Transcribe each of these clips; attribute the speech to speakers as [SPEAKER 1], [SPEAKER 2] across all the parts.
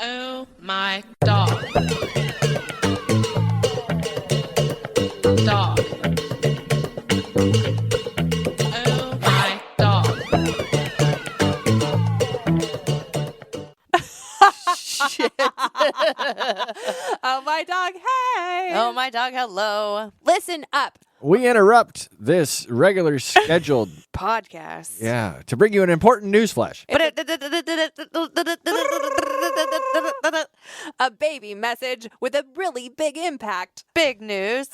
[SPEAKER 1] Oh my dog. Dog. Oh my dog.
[SPEAKER 2] Shit.
[SPEAKER 3] Oh, my dog, hey.
[SPEAKER 2] Oh, my dog, hello. Listen up.
[SPEAKER 4] We interrupt this regular scheduled
[SPEAKER 2] Podcast.
[SPEAKER 4] yeah to bring you an important news flash.
[SPEAKER 3] A baby message with a really big impact.
[SPEAKER 2] Big news.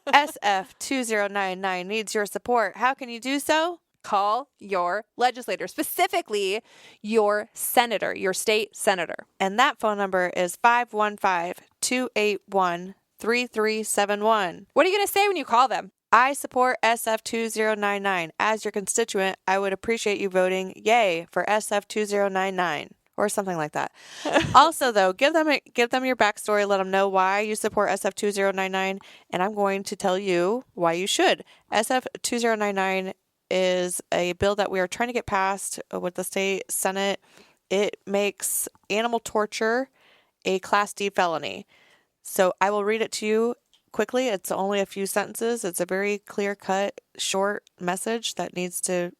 [SPEAKER 2] SF2099 needs your support. How can you do so?
[SPEAKER 3] Call your legislator, specifically your senator, your state senator.
[SPEAKER 2] And that phone number is 515-281-3371.
[SPEAKER 3] What are you going to say when you call them?
[SPEAKER 2] I support SF2099. As your constituent, I would appreciate you voting yay for SF2099 or something like that. Also, though, give them your backstory. Let them know why you support SF2099, and I'm going to tell you why you should. SF2099 is a bill that we are trying to get passed with the state Senate. It makes animal torture a Class D felony. So I will read it to you quickly. It's only a few sentences. It's a very clear-cut, short message that needs to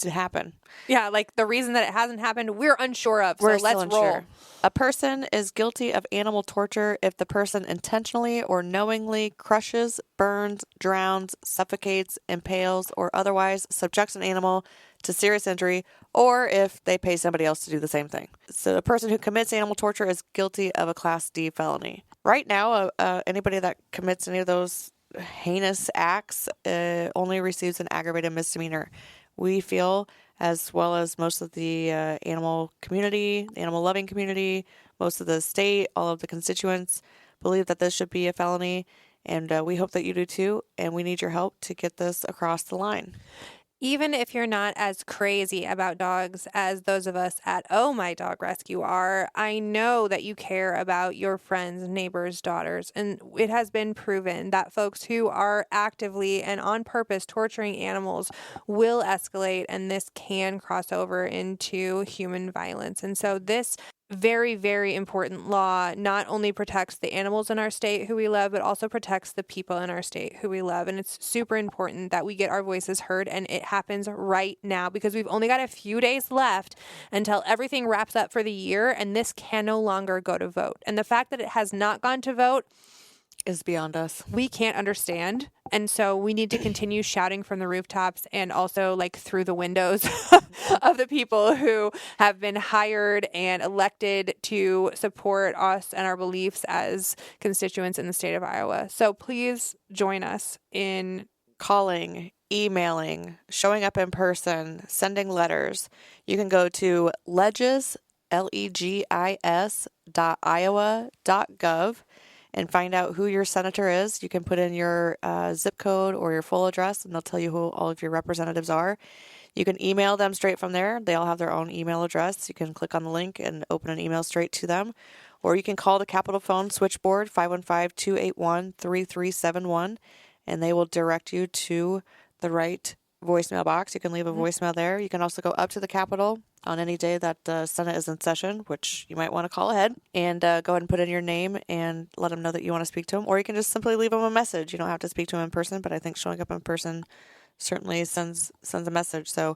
[SPEAKER 2] happen.
[SPEAKER 3] Yeah, like the reason that it hasn't happened, we're unsure of.
[SPEAKER 2] We're
[SPEAKER 3] So let's
[SPEAKER 2] still
[SPEAKER 3] roll.
[SPEAKER 2] unsure. A person is guilty of animal torture if the person intentionally or knowingly crushes, burns, drowns, suffocates, impales, or otherwise subjects an animal to serious injury, or if they pay somebody else to do the same thing. So a person who commits animal torture is guilty of a Class D felony. Right now, anybody that commits any of those heinous acts only receives an aggravated misdemeanor. We feel, as well as most of the animal community, the animal loving community, most of the state, all of the constituents believe that this should be a felony, and we hope that you do too, and we need your help to get this across the line.
[SPEAKER 3] Even if you're not as crazy about dogs as those of us at Oh My Dog Rescue are, I know that you care about your friends, neighbors, daughters, and it has been proven that folks who are actively and on purpose torturing animals will escalate, and this can cross over into human violence. And so this very, very important law not only protects the animals in our state who we love, but also protects the people in our state who we love. And it's super important that we get our voices heard, and it happens right now because we've only got a few days left until everything wraps up for the year, and this can no longer go to vote. And the fact that it has not gone to vote
[SPEAKER 2] Is beyond us.
[SPEAKER 3] we can't understand. And so we need to continue shouting from the rooftops and also like through the windows of the people who have been hired and elected to support us and our beliefs as constituents in the state of Iowa. So please join us in
[SPEAKER 2] Calling, emailing, showing up in person, sending letters. You can go to legis.iowa.gov and find out who your senator is. You can put in your zip code or your full address, and they'll tell you who all of your representatives are. You can email them straight from there. They all have their own email address. You can click on the link and open an email straight to them. Or you can call the Capitol phone switchboard, 515-281-3371, and they will direct you to the right voicemail box. You can leave a voicemail there. You can also go up to the Capitol on any day that the Senate is in session, which you might want to call ahead, and go ahead and put in your name and let them know that you want to speak to them. Or you can just simply leave them a message. You don't have to speak to them in person, but I think showing up in person certainly sends a message. So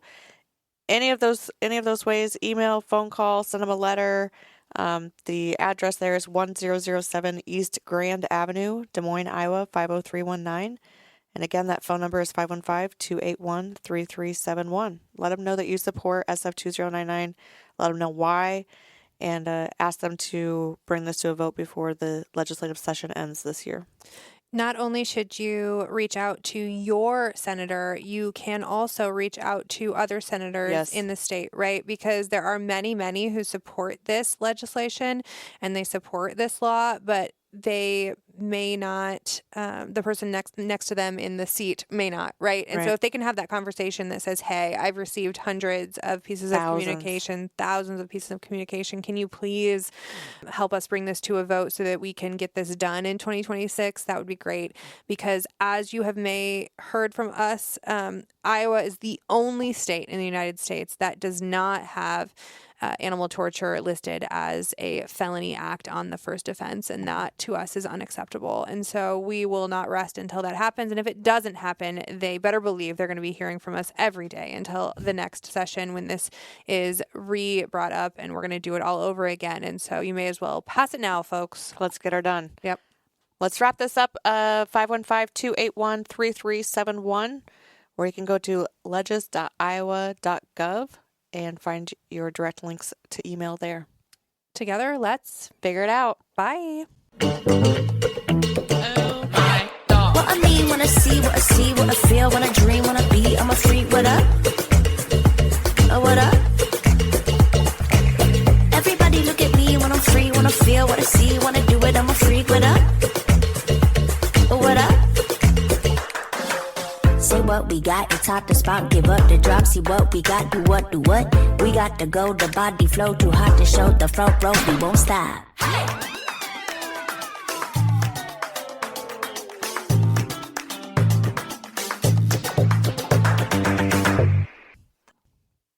[SPEAKER 2] any of those ways, email, phone call, send them a letter. The address there is 1007 East Grand Avenue, Des Moines, Iowa, 50319. And again, that phone number is 515-281-3371. Let them know that you support SF2099. Let them know why, and ask them to bring this to a vote before the legislative session ends this year.
[SPEAKER 3] Not only should you reach out to your senator, you can also reach out to other senators in the state, right? Because there are many, many who support this legislation and they support this law, but they may not, the person next to them in the seat may not, right? And so if they can have that conversation that says, hey, I've received hundreds of pieces of communication, thousands of pieces of communication. Can you please help us bring this to a vote so that we can get this done in 2026? That would be great. Because as you have heard from us, Iowa is the only state in the United States that does not have animal torture listed as a felony act on the first offense, and that to us is unacceptable. And so we will not rest until that happens. And if it doesn't happen, they better believe they're going to be hearing from us every day until the next session when this is brought up, and we're going to do it all over again. And so you may as well pass it now, folks.
[SPEAKER 2] Let's get her done.
[SPEAKER 3] Yep.
[SPEAKER 2] Let's wrap this up. 515-281-3371, or you can go to ledges.iowa.gov and find your direct links to email there.
[SPEAKER 3] Together, let's
[SPEAKER 2] Figure it out.
[SPEAKER 3] bye.
[SPEAKER 1] Oh my dog.
[SPEAKER 5] What I mean when I see, what I see, what I feel, when I dream, when I be, I'm a freak. What up? Oh, what up? Everybody look at me when I'm free, when I feel, what I see, when I do it, I'm a freak. What up? Oh, what up? Say what we got, it's hot to spot, give up the drop, see what we got, do what, we got to go, the body flow, too hot to show, the front row, we won't stop.